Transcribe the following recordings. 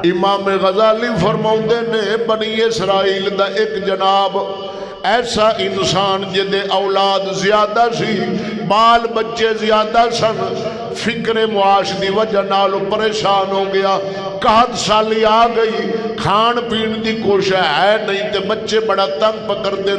امام غزالی فرماؤندے نے بنی اسرائیل دا ایک جناب ایسا انسان جدے اولاد زیادہ سی، بال بچے زیادہ سن، فکر معاش دی وجہ نالو پریشان ہو گیا، 61 سالی آ گئی، کھان پین دی کوشش ہے نہیں تے بچے بڑا تنگ پکڑ دیں،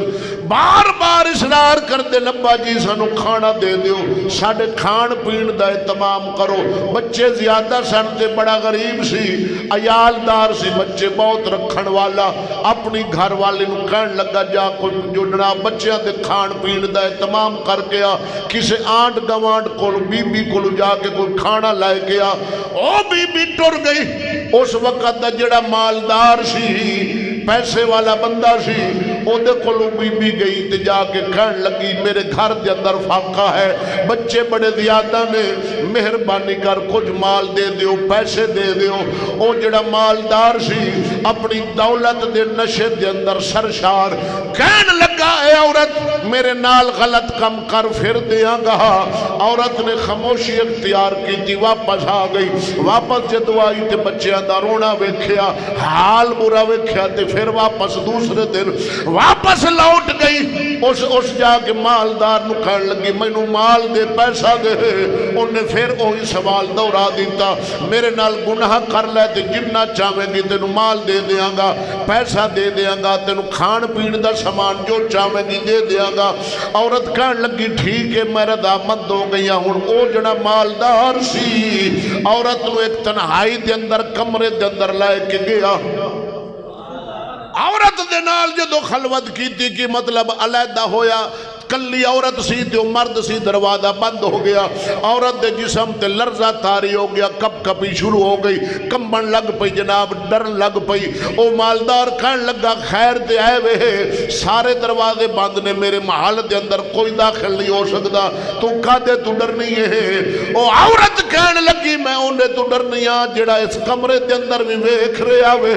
بار بار اصرار کر دے ابا جی سانو کھانا دے دیو، ساڈے کھان پین دا اہتمام کرو۔ بچے زیادہ سن تے بڑا غریب سی، عیالدار سی، بچے بہت رکھن والا، اپنی گھر والے نو کہن لگا جا کوئی جو جناب بچیاں دے کھان پین دا اہتمام کر کے آ، کسے آنٹ گوانٹ کول بی بی کول جا کے کوئی کھانا لائے کے آ۔ او بی بی ٹر گئی۔ اس وقت دا جڑا مالدار سی، پیسے والا بندہ سی، او دے کولو بی بی گئی تے جا کے کہن لگی میرے گھر دے اندر فاقہ ہے، بچے بڑے زیادہ نے، مہربانی کر کچھ مال دے دیو، پیسے دے دیو۔ او جڑا مالدار سی اپنی دولت دے نشے دے اندر سرشار کہن لگا اے عورت میرے نال غلط کم کر پھر دیاں گا۔ عورت نے خاموشی اختیار کی تھی، واپس آ گئی، واپس جدو آئی تے بچیاں دا رونا ویکھیا، حال برا ویکھیا تے پھر واپس دوسرے دن واپس لوٹ گئی۔ اس جا کے مالدار نو کہن لگی مینوں مال دے، پیسہ دے۔ انہیں پھر وہی سوال دہرا دیتا، میرے نال گناہ کر لے تے جنہ چاہویں گی تینوں مال دے دیاں گا، پیسہ دے دیاں گا، تینوں کھان پین دا سامان جو چاہویں گی دے دیاں گا۔ عورت کہن لگی ٹھیک ہے میں رضامند ہو گئی ہوں۔ او جڑا مالدار سی عورت نو ایک تنہائی دے اندر کمرے دے اندر لائے کے گیا۔ عورت دے نال جدو خلوت کیتی کی مطلب علیحدہ ہویا، کلی عورت سی تے مرد سی، دروازہ بند ہو گیا، عورت دے جسم تے لرزہ تاری ہو گیا، کپ کپی شروع ہو گئی، کمبن لگ پئی جناب، ڈر لگ پئی۔ او مالدار کہن لگا خیر تے آئے وے، سارے دروازے بند نے، میرے محل دے اندر کوئی داخل نہیں ہو سکتا، تو کہدے تو ڈر نہیں ہے؟ او عورت کہن لگی میں انہیں تو ڈر نہیں ہاں جڑا اس کمرے دے اندر بھی ویکھ رہا وے،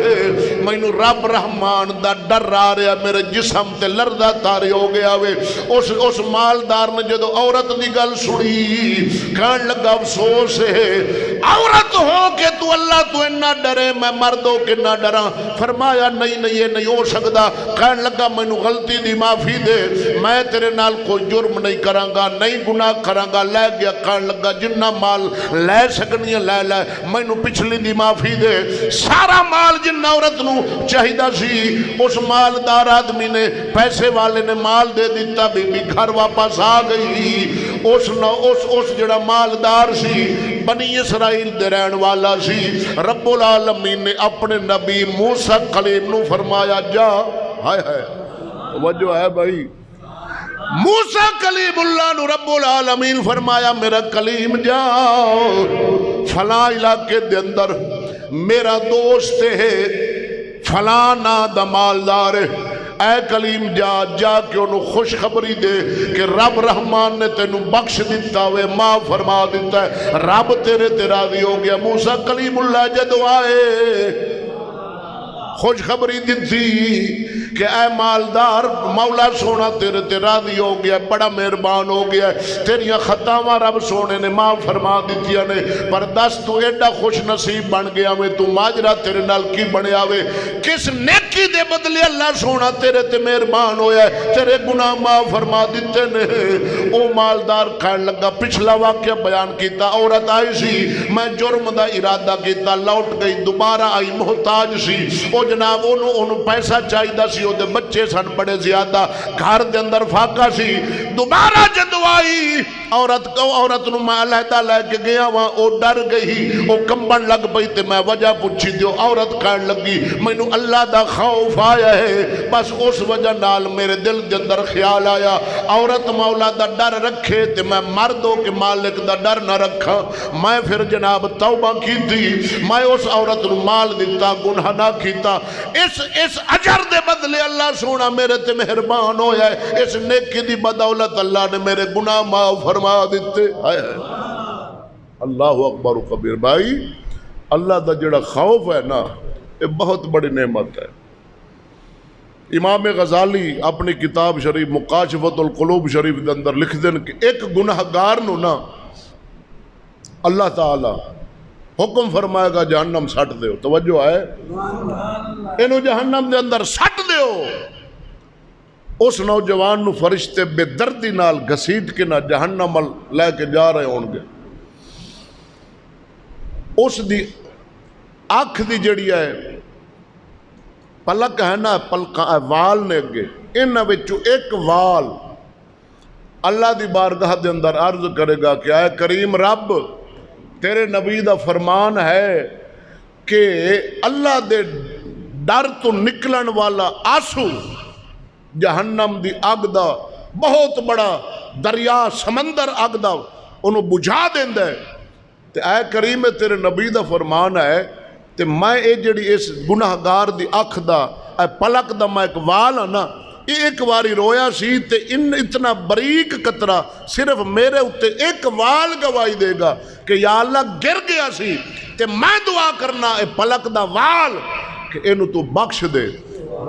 مینوں رب رحمان دا ڈر آ رہا، میرے جسم تے لرزہ تاری ہو گیا وے۔ اس مالدار نے جدو عورت دی گل سنی کہن لگا افسوس ہے، عورت ہو کہ تو اللہ تو اتنا ڈرے، میں مرد ہو کہ نہ ڈرا۔ فرمایا نہیں نہیں یہ نہیں ہو سکتا۔ کہن لگا مینوں غلطی دی معافی دے، میں تیرے نال کوئی جرم نہیں کراں گا، نہیں گناہ کراں گا۔ لے گیا، کہن لگا جنہ مال لے سکنی ہے لے لے، مینوں پچھلی دی معافی دے۔ سارا مال جنہ عورت نو چاہیدہ سی اس مالدار آدمی نے، پیسے والے نے مال دے دیتا، بی بی گھر واپس آ گئی۔ اس جڑا مالدار سی بنی اسرائیل دے رہن والا سی، رب العالمین نے اپنے نبی موسیٰ کلیم نو فرمایا جا، ہائے ہائے وجہ ہے بھائی، موسیٰ کلیم اللہ نو رب العالمین فرمایا میرا کلیم جاؤ فلاں علاقے دے اندر میرا دوست ہے فلاں نا دا مالدار ہے، اے کلیم جا کے انہوں خوشخبری دے کہ رب رحمان نے تینوں بخش دیتا ہوئے، معاف فرما دیتا ہے، رب تیرے تے راضی ہو گیا۔ موسیٰ کلیم اللہ جدو آئے خوشخبری دیتی کہ اے مالدار مولا سونا تیرے تے راضی ہو گیا، بڑا مہربان ہو گیا، تیریاں خطاواں رب سونے نے معاف فرما دیتیاں نے، پر دس تو ایڈا خوش نصیب بن گیا میں، تو ماجرہ تیرے نال کی بنیا ہوئے، کس نیکی دے بدلے اللہ سونا تیرے تے مہربان ہویا ہے، تیرے گناہ معاف فرما دیتے نے۔ او مالدار کہنے لگا پچھلا واقعہ بیان کیتا، عورت آئی سی، میں جرم دا ارادہ کیتا، لوٹ گئی، دوبارہ آئی محتاج سی، او جناب انہوں پیسہ چاہی دا سی، او دے بچے سن بڑے زیادہ، گھر دے اندر فاقہ سی، دوبارہ جدو آئی عورت نو میں علیحدہ لے کے گیا وہاں، او ڈر گئی، او کمبن لگ پئی تے میں وجہ پوچھی دیو، عورت کہنے لگی مینوں اللہ دا خوف آیا ہے، بس اس وجہ نال میرے دل دے اندر خیال آیا، عورت مولا دا ڈر رکھے تے میں مرد ہو کہ مالک دا ڈر نہ رکھا۔ میں پھر جناب توبہ کی تھی، میں اس عورت نو مال دیتا، گناہ نہ کیتا، اس اجر دے بدلے اللہ سونا میرے تے مہربان ہویا ہے، اس نیکی دی بدولت اللہ نے میرے گناہ معاف فرما دیتے۔ اللہ اکبر و کبیر۔ بھائی اللہ دا جڑا خوف ہے نا یہ بہت بڑی نعمت ہے۔ امام غزالی اپنی کتاب شریف مکاشفۃ القلوب شریف دے اندر لکھ دیں کہ ایک گناہگار نو نا اللہ تعالی حکم فرمائے گا جہنم سٹ دیو. توجہ ہے؟ انہوں جہنم دے اندر سٹ دیو. اس نوجوان نو فرشتے بے دردی نال گھسیٹ کے نہ جہنم لے کے جا رہے ہون گے. اس دی اکھ دی جڑی ہے پلک ہے نا، پلک وال نے اگے، انہاں وچوں ایک وال اللہ دی بارگاہ دے اندر عرض کرے گا کہ اے کریم رب، تیرے نبی دا فرمان ہے کہ اللہ دے ڈر تو نکلن والا آنسو جہنم دی اگ دا بہت بڑا دریا سمندر اگ دا انہوں بجھا دیندا ہے. تے اے کریم تیرے نبی دا فرمان ہے تے میں اے جڑی اس گناہگار دی اکھ دا اے پلک دا میں ایک وال ہاں نا، ایک واری رویا سی تے اتنا بریک قطرہ صرف میرے اتے ایک وال گواہی دے گا کہ یا اللہ گر گیا سی تے میں دعا کرنا اے پلک دا وال کہ اینو تو بخش دے.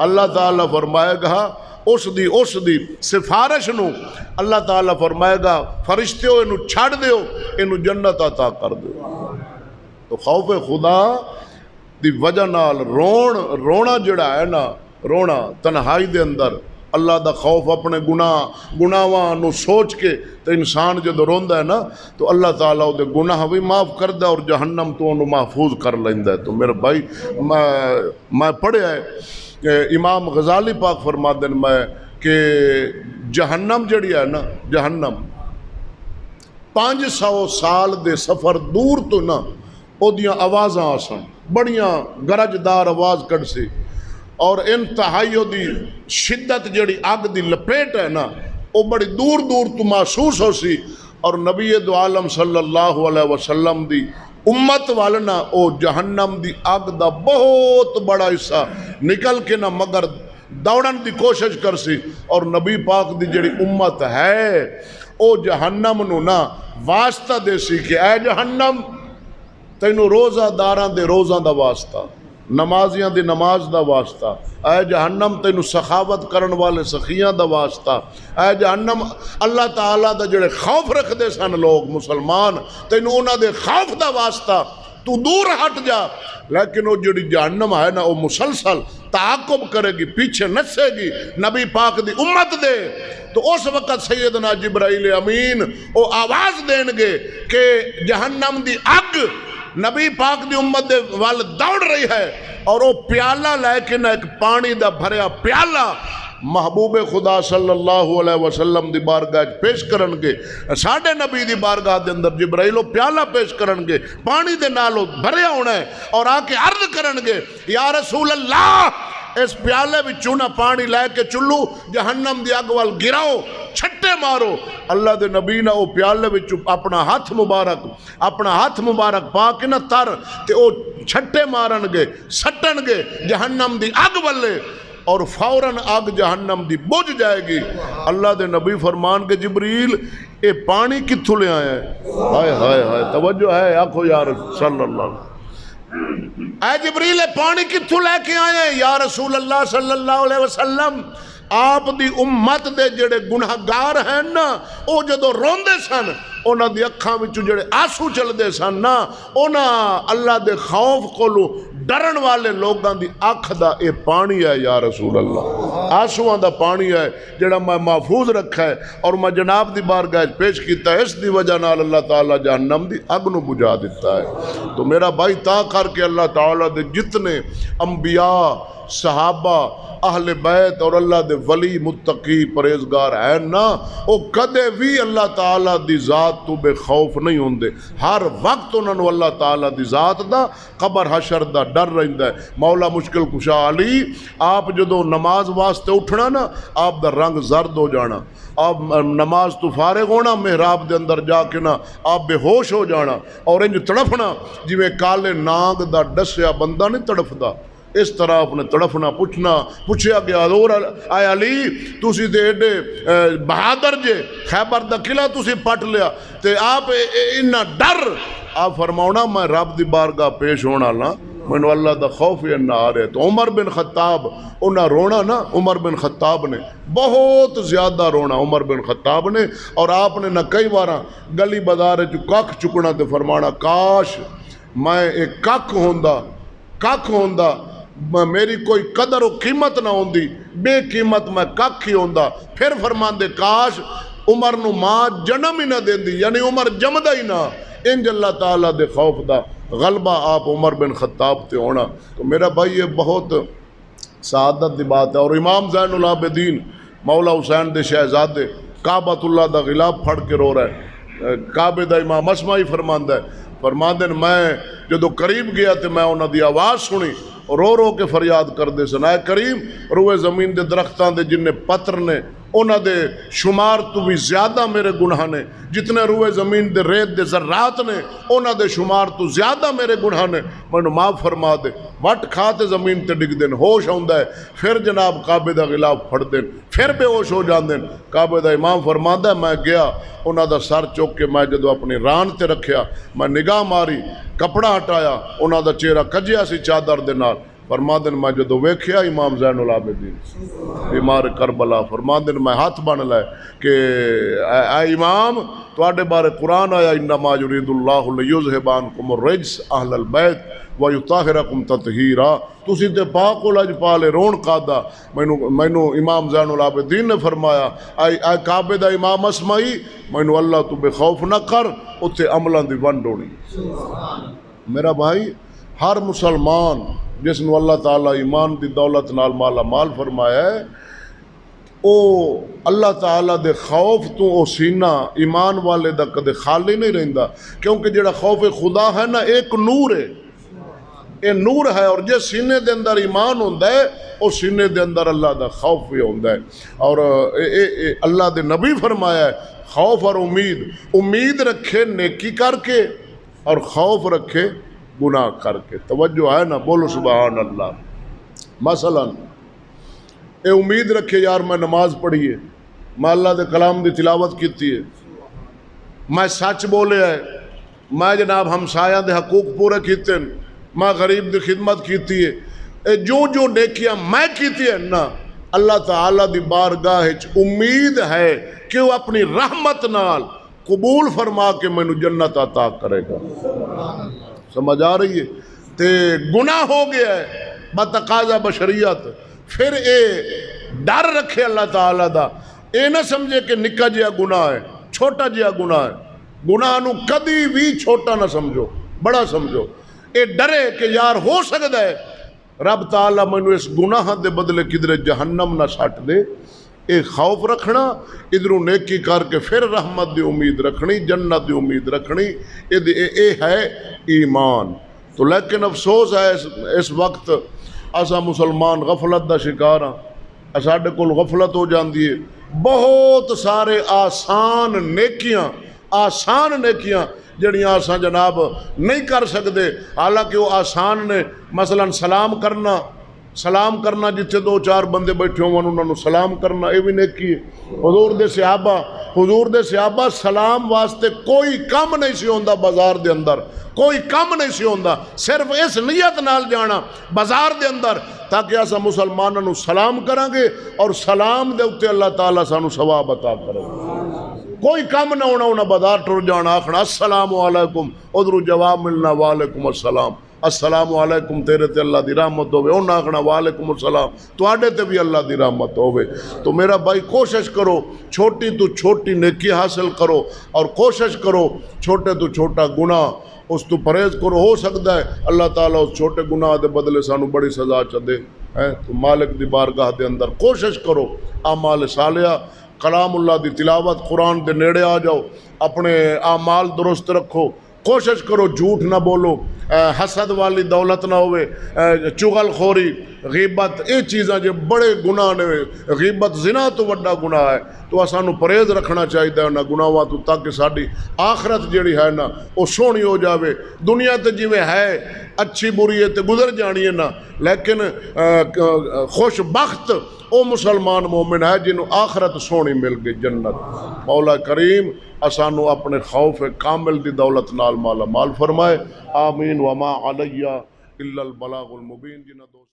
اللہ تعالیٰ فرمائے گا اس دی سفارش نو اللہ تعالیٰ فرمائے گا فرشتیو اینو چھڑ دیو، اینو جنت عطا کر دیو. تو خوف خدا دی وجہ نال رونا جڑا ہے نا، رونا تنہائی دے اندر اللہ دا خوف اپنے گناہاں نو سوچ کے تو انسان جدو روندا ہے نا تو اللہ تعالیٰ دے گناہ بھی معاف کردہ اور جہنم تو انہوں محفوظ کر لیندا ہے. تو میرے بھائی میں پڑھیا ہے امام غزالی پاک فرما دین میں کہ جہنم جڑی ہے نا، جہنم 500 سال دے سفر دور تو نا او دیاں آوازاں آسن، بڑیاں گرجدار آواز کڑ سی اور انتہائی دی شدت جڑی آگ دی لپیٹ ہے نا وہ بڑی دور دور تو محسوس ہو سی. اور نبی دو عالم صلی اللہ علیہ وسلم دی امت والنا او جہنم دی آگ دا بہت بڑا حصہ نکل کے نہ مگر دوڑن دی کوشش کر سی. اور نبی پاک دی جڑی امت ہے او جہنم نو نا واسطہ دے سی کہ اے جہنم تینو روزہ داران دے روزہ دا واسطہ، نمازیاں دی نماز دا واسطہ، اے جہنم تینو سخاوت کرن والے سخیاں دا واسطہ، اے جہنم اللہ تعالیٰ دا جڑے خوف رکھ دے سن لوگ مسلمان تینو انہاں دے خوف دا واسطہ، تو دور ہٹ جا. لیکن وہ جڑی جہنم ہے نا وہ مسلسل تعاقب کرے گی، پیچھے نسے گی نبی پاک دی امت دے. تو اس وقت سیدنا جبرائیل امین وہ آواز دین گے کہ جہنم دی اگ نبی پاک دی امت دے وال دوڑ رہی ہے اور وہ پیالہ لے کے نہ ایک پانی دا بھریا پیالہ محبوب خدا صلی اللہ علیہ وسلم دی بارگاہ پیش کرنگے. ساڑھے نبی دی بارگاہ دے اندر جبرائیلو پیالہ پیش کرنگے، پانی دے نالو بھریا ہونا ہے اور آکے عرض کرنگے یا رسول اللہ اس پیالے بھی چونہ پانی لے کے چلو جہنم دی اگوال گراؤ، چھٹے مارو. اللہ دے نبی نہ او پیالے بھی اپنا ہاتھ مبارک پاک نہ تر تے او چھٹے مارنگے سٹنگے جہنم دی اگ والے اور فوراً آگ جہنم دی بجھ جائے گی. اللہ دے نبی فرمان کے جبریل اے پانی کتھو لے آیا ہے؟ ہائے ہائے ہائے توجہ ہے آنکھو یا رسول صلی اللہ علیہ وسلم. اے جبریل پانی کتھو لے کے آئے ہیں یا رسول اللہ صلی اللہ علیہ وسلم؟ آپ دی امت دے جڑے گناہگار ہیں نا او جدو روندے سن اونا دی اکھاں وچوں جڑے آنسو چل دے سن نا اونا اللہ دے خوف کولو ڈرن والے لوگاں دی اکھ دا اے پانی ہے یا رسول اللہ، آنسوان دا پانی ہے جڑا میں محفوظ رکھا ہے اور میں جناب دی بارگاہ پیش کیتا ہے. اس دی وجہ نال اللہ تعالیٰ جہنم دی اگ نو بجھا دیتا ہے. تو میرا بھائی تا کر کے اللہ تعالیٰ دے جتنے انبیاء صحابہ اہل بیت اور اللہ دے ولی متقی پریزگار ہیں نا او کدے بھی اللہ تعالیٰ دی ذات تو بے خوف نہیں ہوندے. ہر وقت انہوں نے اللہ تعالیٰ دی ذات دا قبر حشر دا ڈر رہندا ہے. مولا مشکل کشا علی آپ جدو نماز واسطے اٹھنا نا آپ دا رنگ زرد ہو جانا، آپ نماز تو فارغ ہونا محراب دے اندر جا کے نا آپ بے ہوش ہو جانا اور انج تڑفنا جویں کالے نانگ دا ڈسیا بندہ نہیں تڑفدا اس طرح اپنے تڑفنا پوچھیا گیا اور آئے علی تُسی تے ایڈے بہادر جے خیبر دا قلعہ تُسی پٹ لیا تے آپ انہا ڈر آپ فرماؤنا میں رب دی بارگاہ پیش ہونا لا میں نے اللہ دا خوف انہا آ رہے. تو عمر بن خطاب انہا رونا نا عمر بن خطاب نے بہت زیادہ رونا عمر بن خطاب نے اور آپ نے نہ کئی بارہ گلی بازار جو کاک چکنا تے فرمانا کاش میں ایک کھ ہوندا میری کوئی قدر و قیمت نہ ہوندی، بے قیمت میں کھ ہی ہوندا۔ پھر فرماندے کاش عمر نو ماں جنم ہی نہ دیندی، یعنی عمر جمدا ہی نہ۔ انج اللہ تعالیٰ دے خوف دا غلبہ آپ عمر بن خطاب تے ہونا۔ تو میرا بھائی یہ بہت سعادت دی بات ہے۔ اور امام زین العابدین مولا حسین دے شہزادے کعبۃ اللہ دا غلاف پھڑ کے رو رہا ہے، کعبے دا امام اسماعی فرماندا ہے، فرماندے میں جدو قریب گیا تے میں انہاں دی آواز سنی، رو رو کے فریاد کر دے سن، اے کریم روئے زمین دے درختاں دے جننے پتر نے انہاں دے شمار تو بھی زیادہ میرے گناہ نے، جتنے روئے زمین دے ریت دے ذرات نے انہاں دے شمار تو زیادہ میرے گناہ نے، مینوں معاف فرما دے۔ وٹ کھاتے زمین تے ڈگ دین، ہوش آوندا ہے، پھر جناب کعبے دا غلاف پھڑ دین، پھر بے ہوش ہو جاندے۔ کعبے دا امام فرماندا ہے میں گیا انہاں دا سر چک کے میں جدو اپنی ران تے رکھیا، میں نگاہ ماری، کپڑا ہٹایا، انہاں دا چہرہ کجیا سی چادر دے نال۔ فرماندن میں جدو ویکھیا امام زین العابدین بیمار کربلا، فرماندن میں ہاتھ بن لائے کہ اے امام تواڈے بارے قرآن آیا انما یرید اللہ لیذھب عنکم الرجس اہل البیت ویطہرکم تطہیرا، تسی تے پاک و لج پالے رون قادا۔ مینوں امام زین العابدین نے فرمایا اے کعبے دا امام اسماعی مینوں اللہ تو بے خوف نہ کر، اتھے عملاں دی ونڈ ہونی۔ میرا بھائی ہر مسلمان جس نو اللہ تعالیٰ ایمان دی دولت نال مالا مال فرمایا ہے، او اللہ تعالیٰ دے خوف تو او سینہ ایمان والے دا کدے خالی نہیں رہندا، کیونکہ جڑا خوف خدا ہے نا ایک نور ہے، اے نور ہے، اور جس سینے دے اندر ایمان ہوندا ہے او سینے دے اندر اللہ دا خوف بھی ہوندا ہے۔ اور اللہ دے نبی فرمایا ہے خوف اور امید رکھے نیکی کر کے اور خوف رکھے گناہ کر کے۔ توجہ ہے نا، بولو سبحان اللہ۔ مثلا اے امید رکھے یار میں نماز پڑھی ہے، میں اللہ دے کلام دی تلاوت کیتی ہے، میں سچ بولے ہے، میں جناب ہمسایاں دے حقوق پورے کیتے ہیں، میں غریب دی خدمت کیتی ہے، اے جو نیکیاں میں کیتی ہے نا، اللہ تعالیٰ دی بارگاہ وچ امید ہے کہ وہ اپنی رحمت نال قبول فرما کے مینوں جنت عطا کرے گا۔ سمجھ آ رہی ہے؟ تے گناہ ہو گیا ہے بتقاضا بشریت، پھر اے ڈر رکھے اللہ تعالیٰ دا، اے نہ سمجھے کہ نکا جیا گناہ ہے، چھوٹا جیا گناہ ہے، گناہ نو کدی بھی چھوٹا نہ سمجھو، بڑا سمجھو۔ اے ڈرے کہ یار ہو سکتا ہے رب تعالیٰ مینوں اس گناہ دے بدلے کدھر جہنم نہ سٹ دے۔ اے خوف رکھنا، ادھروں نیکی کر کے پھر رحمت دی امید رکھنی، جنت دی امید رکھنی، اے ہے ایمان۔ تو لیکن افسوس ہے اس وقت اسا مسلمان غفلت دا شکار ہاں، ساڈے کول غفلت ہو جاندی ہے، بہت سارے آسان نیکیاں جڑیاں اساں جناب نہیں کر سکتے، حالانکہ وہ آسان نے۔ مثلا سلام کرنا جتھے دو چار بندے بیٹھے ہوں انہوں نے سلام کرنا، یہ بھی نیکی ہے۔ حضور دے صحابہ سلام واسطے کوئی کم نہیں سی ہوندا، بازار دے اندر کوئی کم نہیں سی ہوندا، صرف اس نیت نال جانا بازار دے اندر تاکہ اسا مسلمانوں نو سلام کریں گے اور سلام دے اوتے اللہ تعالیٰ سانو ثواب عطا کرے گا۔ کوئی کم نہ ہونا، انہاں بازار ٹر جانا، آخنا السلام علیکم، ادھروں جواب ملنا وعلیکم السلام، السلام علیکم تیرے تے اللہ دی رحمت ہوئے، انہاں آخنا وعلیکم السلام تواڈے تے بھی اللہ دی رحمت ہوئے۔ تو میرا بھائی کوشش کرو چھوٹی تو چھوٹی نیکی حاصل کرو، اور کوشش کرو چھوٹے تو چھوٹا گناہ اس تو پرہیز کرو۔ ہو سکتا ہے اللہ تعالیٰ اس چھوٹے گناہ دے بدلے سانو بڑی سزا چ دے، تو مالک دی بارگاہ دے اندر کوشش کرو اعمال صالحہ، کلام اللہ دی تلاوت، قرآن دے نیڑے آ جاؤ، اپنے اعمال درست رکھو، کوشش کرو جھوٹ نہ بولو، حسد والی دولت نہ ہوئے، چغل خوری، غیبت، یہ چیزاں جو بڑے گناہ نے، غیبت زنا تو بڑا گناہ ہے، تو اسانو پرہیز رکھنا چاہیے انہاں گناہاں تو، تاکہ ساری آخرت جیڑی ہے نا وہ سونی ہو جاوے۔ دنیا تے جویں ہے اچھی بری ہے تے گزر جانی ہے نا، لیکن خوش بخت او مسلمان مومن ہے جنہوں آخرت سونی مل گئی، جنت۔ مولا کریم اسانو اپنے خوف کامل دی دولت نال مالا مال فرمائے، آمین۔ وما علیہ الا البلاغ المبین۔